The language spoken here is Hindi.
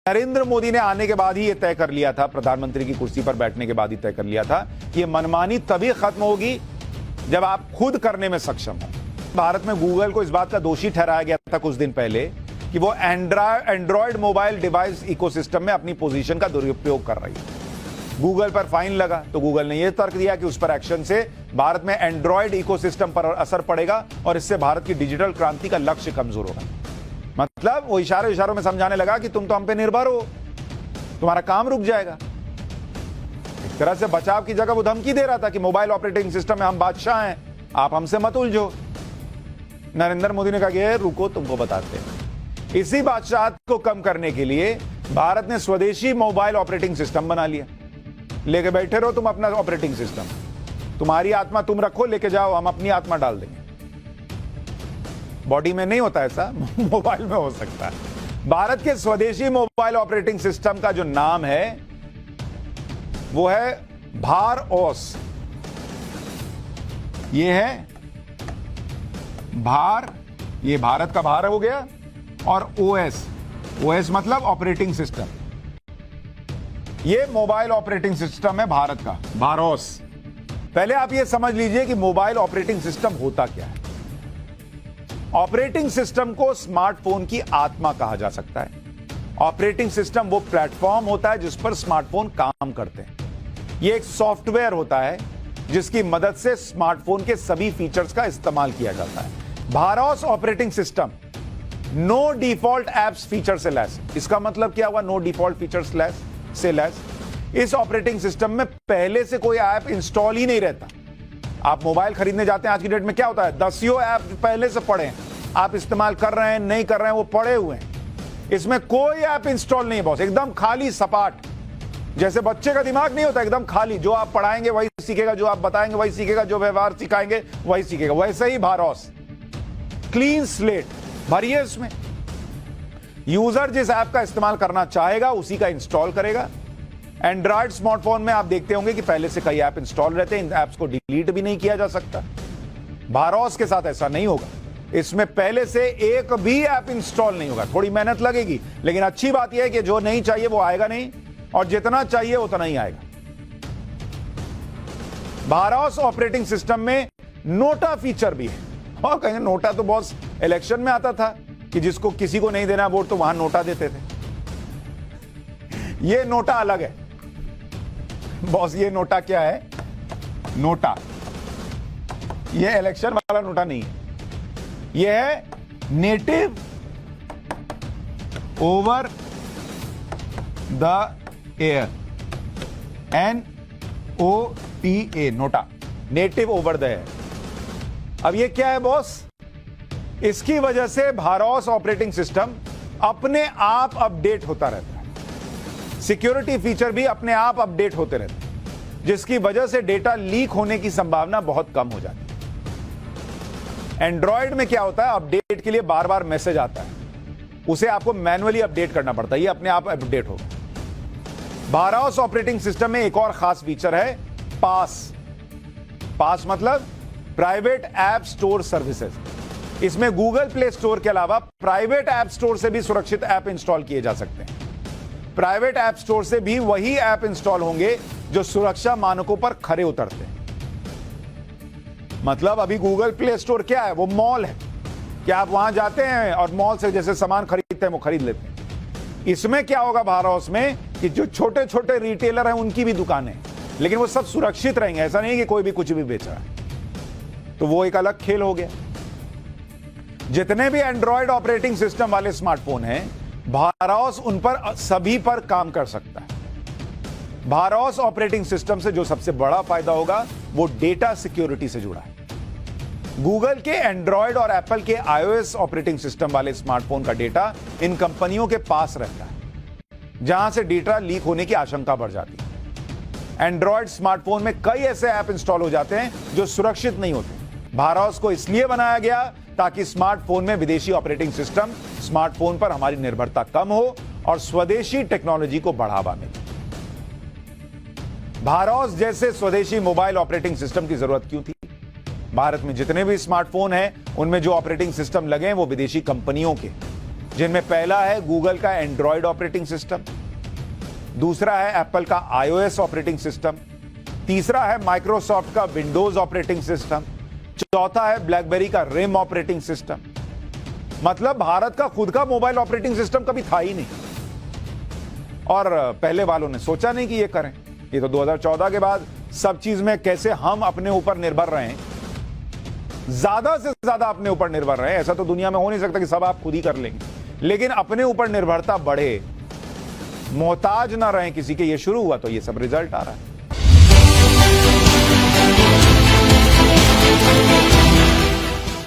नरेंद्र मोदी ने आने के बाद ही यह तय कर लिया था, प्रधानमंत्री की कुर्सी पर बैठने के बाद ही तय कर लिया था कि यह मनमानी तभी खत्म होगी जब आप खुद करने में सक्षम हो। भारत में गूगल को इस बात का दोषी ठहराया गया था कुछ दिन पहले कि वो एंड्रॉयड मोबाइल डिवाइस इकोसिस्टम में अपनी पोजीशन का दुरुपयोग कर रही है। गूगल पर फाइन लगा तो गूगल ने यह तर्क दिया कि उस पर एक्शन से भारत में एंड्रॉयड इकोसिस्टम पर असर पड़ेगा और इससे भारत की डिजिटल क्रांति का लक्ष्य कमजोर होगा। मतलब वो इशारों में समझाने लगा कि तुम तो हम पे निर्भर हो, तुम्हारा काम रुक जाएगा। एक तरह से बचाव की जगह वो धमकी दे रहा था कि मोबाइल ऑपरेटिंग सिस्टम में हम बादशाह हैं, आप हमसे मत उलझो। नरेंद्र मोदी ने कहा कि रुको, तुमको बताते हैं। इसी बादशाहत को कम करने के लिए भारत ने स्वदेशी मोबाइल ऑपरेटिंग सिस्टम बना लिया। लेके बैठे रहो तुम अपना ऑपरेटिंग सिस्टम, तुम्हारी आत्मा तुम रखो, लेके जाओ, हम अपनी आत्मा डाल देंगे। बॉडी में नहीं होता ऐसा, मोबाइल में हो सकता है। भारत के स्वदेशी मोबाइल ऑपरेटिंग सिस्टम का जो नाम है वो है भारओस। ये है भार, ये भारत का भार हो गया, और ओएस मतलब ऑपरेटिंग सिस्टम। ये मोबाइल ऑपरेटिंग सिस्टम है भारत का, भारओस। पहले आप ये समझ लीजिए कि मोबाइल ऑपरेटिंग सिस्टम होता क्या है। ऑपरेटिंग सिस्टम को स्मार्टफोन की आत्मा कहा जा सकता है। ऑपरेटिंग सिस्टम वो प्लेटफॉर्म होता है जिस पर स्मार्टफोन काम करते हैं। ये एक सॉफ्टवेयर होता है जिसकी मदद से स्मार्टफोन के सभी फीचर्स का इस्तेमाल किया जाता है। BharOS operating system no default apps feature से लैस। इसका मतलब क्या हुआ, नो डिफॉल्ट फीचर्स से लैस? इस ऑपरेटिंग सिस्टम में पहले से कोई ऐप इंस्टॉल ही नहीं रहता। आप मोबाइल खरीदने जाते हैं, आज की डेट में क्या होता है, दसियों ऐप पहले से पड़े हैं, आप इस्तेमाल कर रहे हैं नहीं कर रहे हैं, वो पड़े हुए हैं। इसमें कोई ऐप इंस्टॉल नहीं है बॉस, एकदम खाली सपाट। जैसे बच्चे का दिमाग नहीं होता, एकदम खाली, जो आप पढ़ाएंगे वही सीखेगा, जो आप बताएंगे वही सीखेगा, जो व्यवहार सिखाएंगे वही सीखेगा। वैसे ही भारओस, क्लीन स्लेट भरिए इसमें। यूजर जिस ऐप का इस्तेमाल करना चाहेगा उसी का इंस्टॉल करेगा। एंड्रॉयड स्मार्टफोन में आप देखते होंगे कि पहले से कई ऐप इंस्टॉल रहते हैं, इन ऐप्स को डिलीट भी नहीं किया जा सकता। भारओस के साथ ऐसा नहीं होगा, इसमें पहले से एक भी ऐप इंस्टॉल नहीं होगा। थोड़ी मेहनत लगेगी, लेकिन अच्छी बात यह है कि जो नहीं चाहिए वो आएगा नहीं, और जितना चाहिए उतना ही आएगा। भारओस ऑपरेटिंग सिस्टम में नोटा फीचर भी है। और कहेंगे नोटा तो बॉस इलेक्शन में आता था कि जिसको किसी को नहीं देना वोट तो वहां नोटा देते थे। ये नोटा अलग है बॉस। ये नोटा क्या है, नोटा ये इलेक्शन वाला नोटा नहीं है, ये है native over the air, NOTA, NOTA, native over the air. अब ये क्या है बॉस, इसकी वजह से भारओस ऑपरेटिंग सिस्टम अपने आप अपडेट होता रहता है। सिक्योरिटी फीचर भी अपने आप अपडेट होते रहते हैं, जिसकी वजह से डेटा लीक होने की संभावना बहुत कम हो जाती है। एंड्रॉयड में क्या होता है, अपडेट के लिए बार बार मैसेज आता है, उसे आपको मैन्युअली अपडेट करना पड़ता है, ये अपने आप अपडेट होगा। भारओस ऑपरेटिंग सिस्टम में एक और खास फीचर है, पास मतलब प्राइवेट ऐप स्टोर सर्विसेज। इसमें गूगल प्ले स्टोर के अलावा प्राइवेट ऐप स्टोर से भी सुरक्षित ऐप इंस्टॉल किए जा सकते हैं। प्राइवेट ऐप स्टोर से भी वही ऐप इंस्टॉल होंगे जो सुरक्षा मानकों पर खरे उतरते हैं। मतलब अभी गूगल प्ले स्टोर क्या है, वो मॉल है कि आप वहां जाते हैं और मॉल से जैसे सामान खरीदते हैं वो खरीद लेते हैं। इसमें क्या होगा भारओस में कि जो छोटे छोटे रिटेलर हैं उनकी भी दुकानें, लेकिन वो सब सुरक्षित रहेंगे। ऐसा नहीं कि कोई भी कुछ भी बेच रहा है, तो वो एक अलग खेल हो गया। जितने भी एंड्रॉयड ऑपरेटिंग सिस्टम वाले स्मार्टफोन हैं, भारओस उन पर सभी पर काम कर सकता है। भारओस ऑपरेटिंग सिस्टम से जो सबसे बड़ा फायदा होगा वो डेटा सिक्योरिटी से जुड़ा है। गूगल के एंड्रॉयड और एप्पल के iOS ऑपरेटिंग सिस्टम वाले स्मार्टफोन का डेटा इन कंपनियों के पास रहता है, जहां से डेटा लीक होने की आशंका बढ़ जाती है। एंड्रॉयड स्मार्टफोन में कई ऐसे ऐप इंस्टॉल हो जाते हैं जो सुरक्षित नहीं होते। भारओस को इसलिए बनाया गया ताकि स्मार्टफोन में विदेशी ऑपरेटिंग सिस्टम, स्मार्टफोन पर हमारी निर्भरता कम हो और स्वदेशी टेक्नोलॉजी को बढ़ावा मिले। भारओस जैसे स्वदेशी मोबाइल ऑपरेटिंग सिस्टम की जरूरत क्यों थी? भारत में जितने भी स्मार्टफोन हैं उनमें जो ऑपरेटिंग सिस्टम लगे हैं वो विदेशी कंपनियों के, जिनमें पहला है गूगल का एंड्रॉयड ऑपरेटिंग सिस्टम, दूसरा है एप्पल का iOS ऑपरेटिंग सिस्टम, तीसरा है माइक्रोसॉफ्ट का विंडोज ऑपरेटिंग सिस्टम, चौथा है ब्लैकबेरी का रिम ऑपरेटिंग सिस्टम। मतलब भारत का खुद का मोबाइल ऑपरेटिंग सिस्टम कभी था ही नहीं, और पहले वालों ने सोचा नहीं कि ये करें। ये तो 2014 के बाद सब चीज में कैसे हम अपने ऊपर निर्भर रहे हैं, ज्यादा से ज्यादा अपने ऊपर निर्भर रहे हैं। ऐसा तो दुनिया में हो नहीं सकता कि सब आप खुद ही कर लेंगे, लेकिन अपने ऊपर निर्भरता बढ़े, मोहताज ना रहे किसी के, ये शुरू हुआ तो ये सब रिजल्ट आ रहा है।